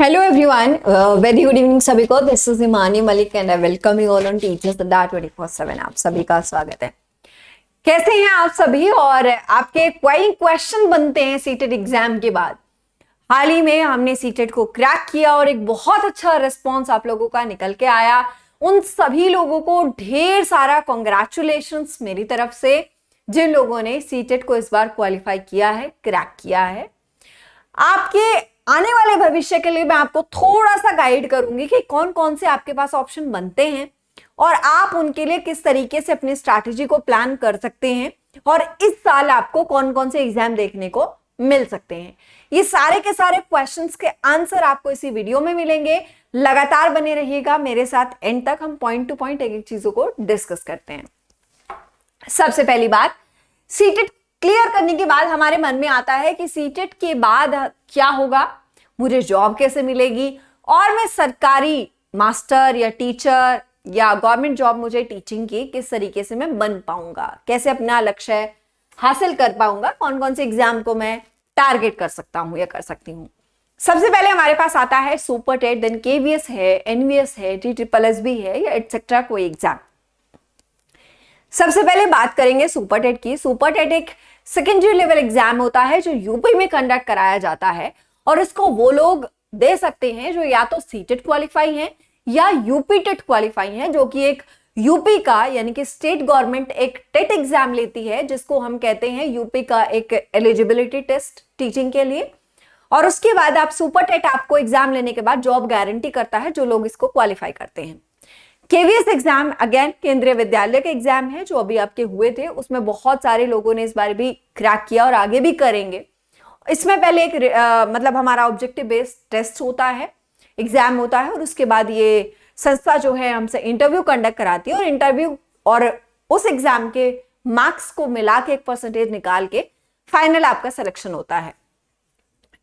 Hello everyone, very good evening सभी को। This is Imani Malik and I welcome you all on teachers Adda 24/7। आप सभी का स्वागत है। कैसे हैं आप सभी? और आपके कई क्वेश्चन बनते हैं सीटेट एग्जाम के बाद। हाल ही में हमने सीटेट को क्रैक किया और एक बहुत अच्छा रिस्पॉन्स आप लोगों का निकल के आया। उन सभी लोगों को ढेर सारा कॉन्ग्रेचुलेशंस मेरी तरफ से, जिन लोगों ने सीटेट को इस बार क्वालिफाई किया है, क्रैक किया है। आपके आने वाले भविष्य के लिए मैं आपको थोड़ा सा गाइड करूंगी कि कौन कौन से आपके पास ऑप्शन बनते हैं और आप उनके लिए किस तरीके से अपनी स्ट्रैटेजी को प्लान कर सकते हैं और इस साल आपको कौन कौन से एग्जाम देखने को मिल सकते हैं। ये सारे के सारे क्वेश्चंस के आंसर आपको इसी वीडियो में मिलेंगे। लगातार बने रहिएगा मेरे साथ एंड तक। हम पॉइंट टू पॉइंट एक एक चीजों को डिस्कस करते हैं। सबसे पहली बात, सीटेट क्लियर करने के बाद हमारे मन में आता है कि सीटेट के बाद क्या होगा, मुझे जॉब कैसे मिलेगी और मैं सरकारी मास्टर या टीचर या गवर्नमेंट जॉब मुझे टीचिंग की किस तरीके से मैं बन पाऊंगा, कैसे अपना लक्ष्य हासिल कर पाऊंगा, कौन कौन से एग्जाम को मैं टारगेट कर सकता हूं या कर सकती हूं। सबसे पहले हमारे पास आता है सुपर टेट, देन केवीएस है, एनवीएस है, TSSB है या एटसेट्रा कोई एग्जाम। सबसे पहले बात करेंगे सुपर टेट की। सुपर टेट एक सेकेंडरी लेवल एग्जाम होता है जो यूपी में कंडक्ट कराया जाता है और इसको वो लोग दे सकते हैं जो या तो सीटेट क्वालिफाई हैं या यूपी टेट क्वालिफाई हैं, जो कि एक यूपी का यानी कि स्टेट गवर्नमेंट एक टेट एग्जाम लेती है जिसको हम कहते हैं यूपी का एक एलिजिबिलिटी टेस्ट टीचिंग के लिए। और उसके बाद आप सुपर टेट आपको एग्जाम लेने के बाद जॉब गारंटी करता है जो लोग इसको क्वालिफाई करते हैं। केवीएस एग्जाम अगेन केंद्रीय विद्यालय के एग्जाम है जो अभी आपके हुए थे, उसमें बहुत सारे लोगों ने इस बार भी क्रैक किया और आगे भी करेंगे। इसमें पहले एक मतलब हमारा ऑब्जेक्टिव बेस्ड टेस्ट होता है, एग्जाम होता है और उसके बाद ये संस्था जो है हमसे इंटरव्यू कंडक्ट कराती है और इंटरव्यू और उस एग्जाम के मार्क्स को मिला के एक परसेंटेज निकाल के फाइनल आपका सिलेक्शन होता है।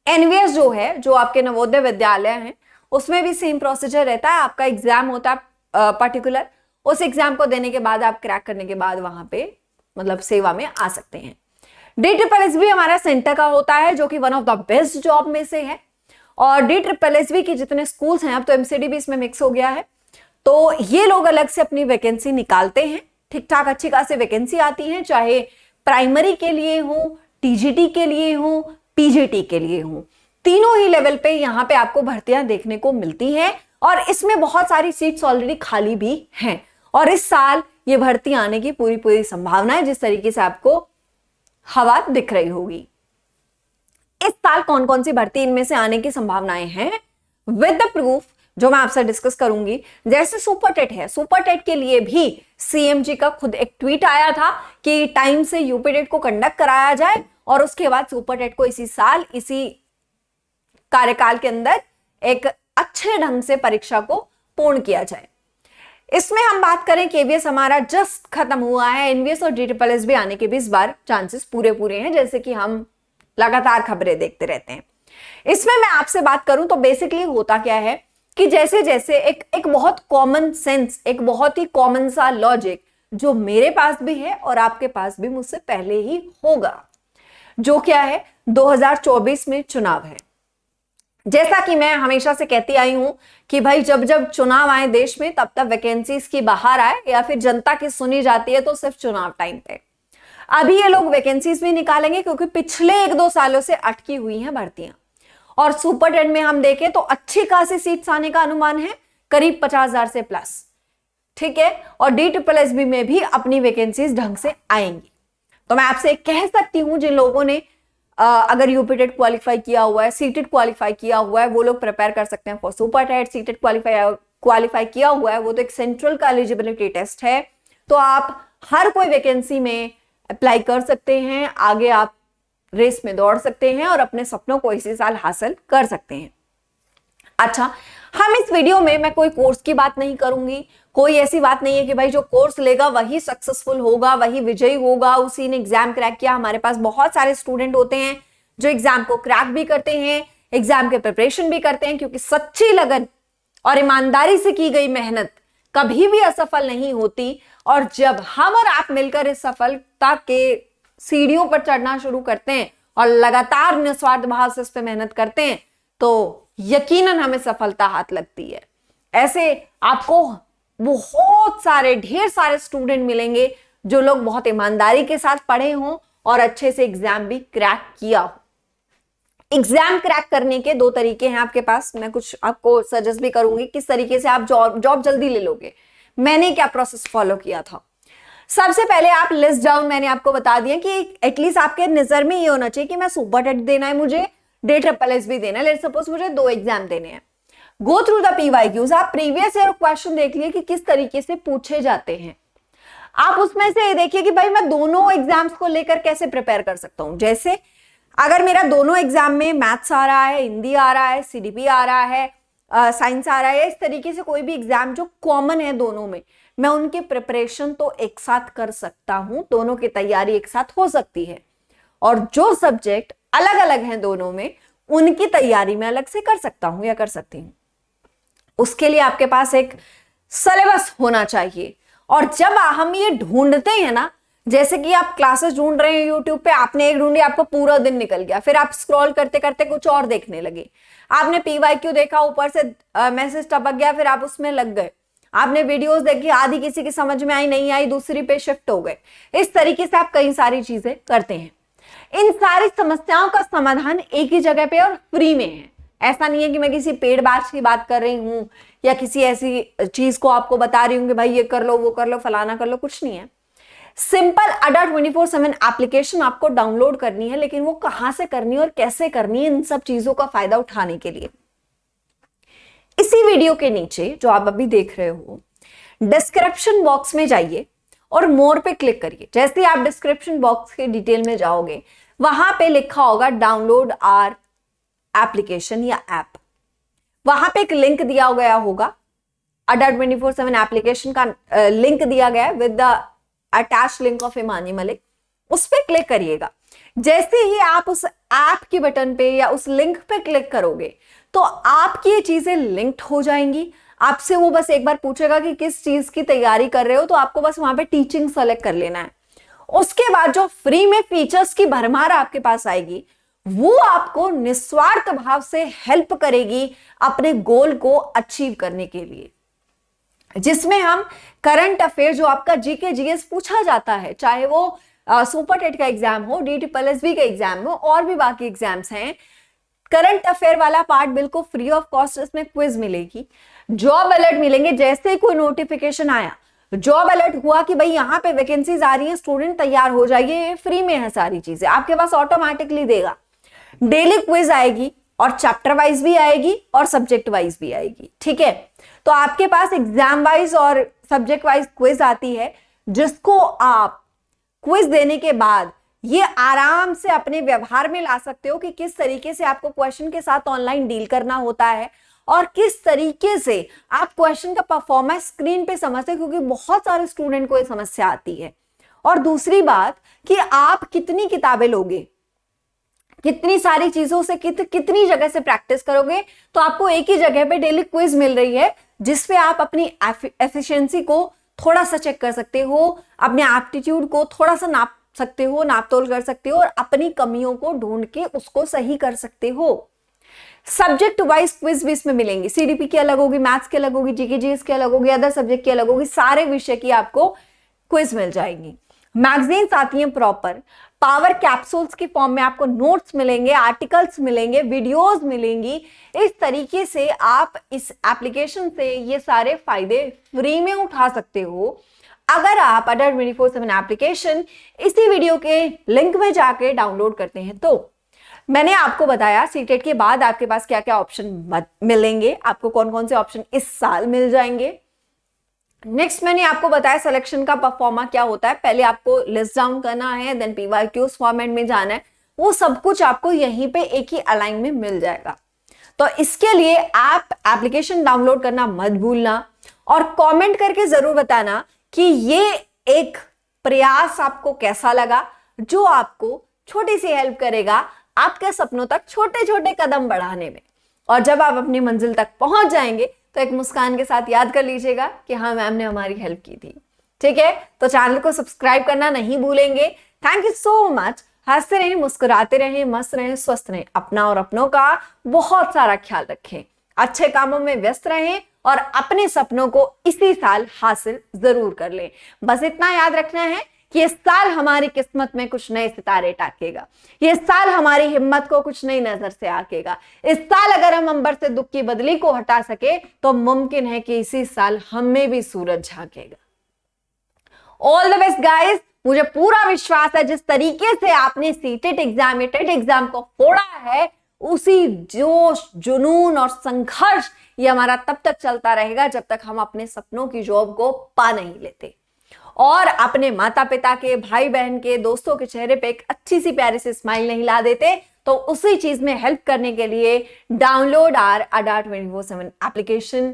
एनवीएस जो है, जो आपके नवोदय विद्यालय हैं, उसमें भी सेम प्रोसीजर रहता है। आपका एग्जाम होता है पर्टिकुलर, उस एग्जाम को देने के बाद आप क्रैक करने के बाद वहां पे मतलब सेवा में आ सकते हैं। DSSB हमारा सेंटर का होता है जो कि one of the best job में से है और DSSB के जितने स्कूल्स हैं, अब तो MCD भी इसमें मिक्स हो गया है, तो ये लोग अलग से अपनी वैकेंसी निकालते हैं। ठीक ठाक अच्छी खासी वैकेंसी आती है, चाहे प्राइमरी के लिए हो, TGT के लिए हो, PGT के लिए हो, तीनों ही लेवल पे यहाँ पे आपको भर्तियां देखने को मिलती हैं और इसमें बहुत सारी सीट्स ऑलरेडी खाली भी हैं और इस साल ये भर्ती आने की पूरी पूरी संभावना है, जिस तरीके से आपको हवा दिख रही होगी। इस साल कौन कौन सी भर्ती इनमें से आने की संभावनाएं हैं विद द प्रूफ जो मैं आपसे डिस्कस करूंगी। जैसे सुपर टेट है, सुपर टेट के लिए भी CMG का खुद एक ट्वीट आया था कि टाइम से यूपी टेट को कंडक्ट कराया जाए और उसके बाद सुपर टेट को इसी साल इसी कार्यकाल के अंदर एक अच्छे ढंग से परीक्षा को पूर्ण किया जाए। इसमें हम बात करें केवीएस हमारा जस्ट खत्म हुआ है, एनवीएस और DSSB आने के भी इस बार चांसेस पूरे पूरे हैं, जैसे कि हम लगातार खबरें देखते रहते हैं। इसमें मैं आपसे बात करूं तो बेसिकली होता क्या है कि जैसे जैसे एक बहुत कॉमन सेंस, एक बहुत ही कॉमन सा लॉजिक जो मेरे पास भी है और आपके पास भी मुझसे पहले ही होगा, जो क्या है 2024 में चुनाव है। जैसा कि मैं हमेशा से कहती आई हूं कि भाई जब जब चुनाव आए देश में तब तब वैकेंसीज की बाहर आए या फिर जनता की सुनी जाती है तो सिर्फ चुनाव टाइम पे। अभी ये लोग वैकेंसीज भी निकालेंगे क्योंकि पिछले 1-2 सालों से अटकी हुई हैं भर्तियां और सुपर टेट में हम देखें तो अच्छी खासी सीट्स आने का अनुमान है, करीब 50,000 से प्लस। ठीक है, और DSSB में भी अपनी वैकेंसीज ढंग से आएंगी। तो मैं आपसे कह सकती हूं जिन लोगों ने अगर यूपी टेट क्वालिफाई किया हुआ है, सीटेट क्वालिफाई किया हुआ है, वो लोग प्रिपेयर कर सकते हैं for super TET. CTET qualify किया हुआ है, वो तो एक सेंट्रल का एलिजिबिलिटी टेस्ट है, तो आप हर कोई वैकेंसी में अप्लाई कर सकते हैं, आगे आप रेस में दौड़ सकते हैं और अपने सपनों को इसी साल हासिल कर सकते हैं। अच्छा, हम इस वीडियो में मैं कोई कोर्स की बात नहीं करूंगी, कोई ऐसी बात नहीं है कि भाई जो कोर्स लेगा वही सक्सेसफुल होगा, वही विजयी होगा, उसी ने एग्जाम क्रैक किया। हमारे पास बहुत सारे स्टूडेंट होते हैं जो एग्जाम को क्रैक भी करते हैं, एग्जाम के प्रिपरेशन भी करते हैं, क्योंकि सच्ची लगन और ईमानदारी से की गई मेहनत कभी भी असफल नहीं होती। और जब हम और आप मिलकर इस सफलता के सीढ़ियों पर चढ़ना शुरू करते हैं और लगातार निस्वार्थ भाव से इस पे मेहनत करते हैं तो यकीनन हमें सफलता हाथ लगती है। ऐसे आपको बहुत सारे ढेर सारे स्टूडेंट मिलेंगे जो लोग बहुत ईमानदारी के साथ पढ़े हों और अच्छे से एग्जाम भी क्रैक किया हो। एग्जाम क्रैक करने के दो तरीके हैं आपके पास, मैं कुछ आपको सजेस्ट भी करूंगी किस तरीके से आप जॉब जल्दी ले लोगे। मैंने क्या प्रोसेस फॉलो किया था। सबसे पहले आप लिस्ट डाउन, मैंने आपको बता दिया कि एटलीस्ट आपके नजर में ये होना चाहिए कि मैं सुपर टेट देना है, मुझे DSSS भी देना है। लेट्स सपोज मुझे 2 एग्जाम देने हैं। गो थ्रू द PYQs, आप प्रीवियस ईयर क्वेश्चन देख लिए कि किस तरीके से पूछे जाते हैं। आप उसमें से देखिए कि भाई मैं दोनों एग्जाम्स को लेकर कैसे प्रिपेयर कर सकता हूं। जैसे अगर मेरा दोनों एग्जाम में मैथ्स आ रहा है, हिंदी आ रहा है, CDP आ रहा है, साइंस आ रहा है, इस तरीके से कोई भी एग्जाम जो कॉमन है दोनों में, मैं उनकी प्रिपरेशन तो एक साथ कर सकता हूं, दोनों की तैयारी एक साथ हो सकती है। और जो सब्जेक्ट अलग अलग हैं दोनों में, उनकी तैयारी मैं अलग से कर सकता हूं या कर सकती हूं। उसके लिए आपके पास एक सिलेबस होना चाहिए। और जब हम ये ढूंढते हैं ना, जैसे कि आप क्लासेस ढूंढ रहे हैं यूट्यूब पे, आपने एक ढूंढी, आपको पूरा दिन निकल गया, फिर आप स्क्रॉल करते करते कुछ और देखने लगे, आपने PYQ देखा, ऊपर से मैसेज टपक गया, फिर आप उसमें लग गए, आपने वीडियोस देखी, आधी किसी की समझ में आई, नहीं आई, दूसरी पे शिफ्ट हो गए। इस तरीके से आप कई सारी चीजें करते हैं। इन सारी समस्याओं का समाधान एक ही जगह पे और फ्री में है। ऐसा नहीं है कि मैं किसी पेड बैच की बात कर रही हूं या किसी ऐसी चीज को आपको बता रही हूं कि भाई ये कर लो, वो कर लो, फलाना कर लो, कुछ नहीं है। सिंपल अड्डा 24/7 एप्लीकेशन आपको डाउनलोड करनी है, लेकिन वो कहां से करनी है और कैसे करनी है, इन सब चीजों का फायदा उठाने के लिए इसी वीडियो के नीचे जो आप अभी देख रहे हो, डिस्क्रिप्शन बॉक्स में जाइए और मोर पे क्लिक करिए। जैसे ही आप डिस्क्रिप्शन बॉक्स के डिटेल में जाओगे, वहां पे लिखा होगा डाउनलोड आवर एप्लीकेशन या ऐप। वहां पे एक लिंक दिया गया होगा, अड्डा 24/7 एप्लीकेशन का लिंक दिया गया है with the attach link of Imani Malik. उस पे क्लिक करिएगा। जैसे ही आप उस ऐप की बटन पे या उस लिंक पे क्लिक करोगे, तो आपकी ये चीजें लिंक्ड हो जाएंगी। आपसे वो बस एक बार पूछेगा कि किस चीज की तैयारी कर रहे हो, तो आपको बस वहां पे टीचिंग सेलेक्ट कर लेना है। उसके बाद जो फ्री में फीचर्स की भरमार आपके पास आएगी, वो आपको निस्वार्थ भाव से हेल्प करेगी अपने गोल को अचीव करने के लिए, जिसमें हम करंट अफेयर जो आपका GK GS पूछा जाता है, चाहे वो सुपर टेट का एग्जाम हो, DSSB का एग्जाम हो, और भी बाकी एग्जाम्स हैं, करंट अफेयर वाला पार्ट बिल्कुल फ्री ऑफ कॉस्ट, इसमें क्विज मिलेगी, जॉब अलर्ट मिलेंगे। जैसे ही कोई नोटिफिकेशन आया, जॉब अलर्ट हुआ कि भाई यहाँ पे वैकेंसीज आ रही हैं, स्टूडेंट तैयार हो जाइए, ये फ्री में है, सारी चीजें आपके पास ऑटोमेटिकली देगा। डेली क्विज आएगी और चैप्टर वाइज भी आएगी और सब्जेक्ट वाइज भी आएगी, ठीक है। तो आपके पास एग्जाम वाइज और सब्जेक्ट वाइज क्विज आती है, जिसको आप क्विज देने के बाद ये आराम से अपने व्यवहार में ला सकते हो कि किस तरीके से आपको क्वेश्चन के साथ ऑनलाइन डील करना होता है और किस तरीके से आप क्वेश्चन का परफॉर्मेंस स्क्रीन पे समझते हैं, क्योंकि बहुत सारे स्टूडेंट को ये समस्या आती है। और दूसरी बात कि आप कितनी किताबें लोगे, कितनी सारी चीजों से कितनी जगह से प्रैक्टिस करोगे, तो आपको एक ही जगह पे डेली क्विज मिल रही है, जिसपे आप अपनी एफिशिएंसी को थोड़ा सा चेक कर सकते हो, अपने एप्टीट्यूड को थोड़ा सा नाप सकते हो, नापतोल कर सकते हो और अपनी कमियों को ढूंढ के उसको सही कर सकते हो। सब्जेक्ट वाइज क्विज भी इसमें मिलेंगी, CDP की अलग होगी, मैथ्स की अलग होगी, GK GS की अलग होगी, अदर सब्जेक्ट की अलग होगी, सारे विषय की आपको क्विज मिल जाएंगी। मैगजीन्स आती हैं प्रॉपर, पावर कैप्सूल्स की फॉर्म में आपको नोट्स मिलेंगे, आर्टिकल्स मिलेंगे, वीडियोस मिलेंगी। इस तरीके से आप इस एप्लीकेशन से ये सारे फायदे फ्री में उठा सकते हो, अगर आप अड्डा 24/7 एप्लीकेशन इसी वीडियो के लिंक में जाके डाउनलोड करते हैं। तो मैंने आपको बताया सीटेट के बाद आपके पास क्या क्या ऑप्शन मिलेंगे, आपको कौन कौन से ऑप्शन इस साल मिल जाएंगे। नेक्स्ट मैंने आपको बताया सिलेक्शन का परफॉर्मा क्या होता है, पहले आपको लिस्ट डाउन करना है, देन PYQs फॉर्मेट में जाना है, वो सब कुछ आपको यहीं पे एक ही अलाइन में मिल जाएगा। तो इसके लिए आप एप्लीकेशन डाउनलोड करना मत भूलना और कमेंट करके जरूर बताना कि ये एक प्रयास आपको कैसा लगा, जो आपको छोटी सी हेल्प करेगा आपके सपनों तक छोटे छोटे कदम बढ़ाने में। और जब आप अपनी मंजिल तक पहुंच जाएंगे तो एक मुस्कान के साथ याद कर लीजिएगा कि हाँ मैम ने हमारी हेल्प की थी, ठीक है। तो चैनल को सब्सक्राइब करना नहीं भूलेंगे। Thank you so much. हंसते रहें, मुस्कुराते रहें, मस्त रहें, स्वस्थ रहें, अपना और अपनों का बहुत सारा ख्याल रखें, अच्छे कामों में व्यस्त रहें और अपने सपनों को इसी साल हासिल जरूर कर लें। बस इतना याद रखना है कि इस साल हमारी किस्मत में कुछ नए सितारे टाकेगा, ये साल हमारी हिम्मत को कुछ नई नजर से आकेगा। इस साल अगर हम अंबर से दुख की बदली को हटा सके तो मुमकिन है कि इसी साल हमें भी सूरज झांकेगा। All the best guys. मुझे पूरा विश्वास है जिस तरीके से आपने सीटेट एग्जाम या टेट एग्जाम को फोड़ा है, उसी जोश, जुनून और संघर्ष ये हमारा तब तक चलता रहेगा जब तक हम अपने सपनों की जॉब को पा नहीं लेते और अपने माता पिता के, भाई बहन के, दोस्तों के चेहरे पे एक अच्छी सी प्यारी सी स्माइल नहीं ला देते। तो उसी चीज में हेल्प करने के लिए डाउनलोड आवर अड्डा 24/7 application,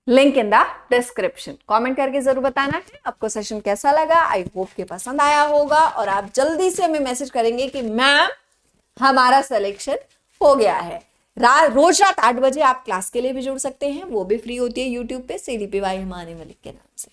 link in the description. Comment करके जरूर बताना है आपको सेशन कैसा लगा। आई होप कि पसंद आया होगा और आप जल्दी से हमें मैसेज करेंगे कि मैम हमारा सिलेक्शन हो गया है। रोज रात 8 बजे आप क्लास के लिए भी जुड़ सकते हैं, वो भी फ्री होती है यूट्यूब पे CDPY हिमानी मलिक के नाम से।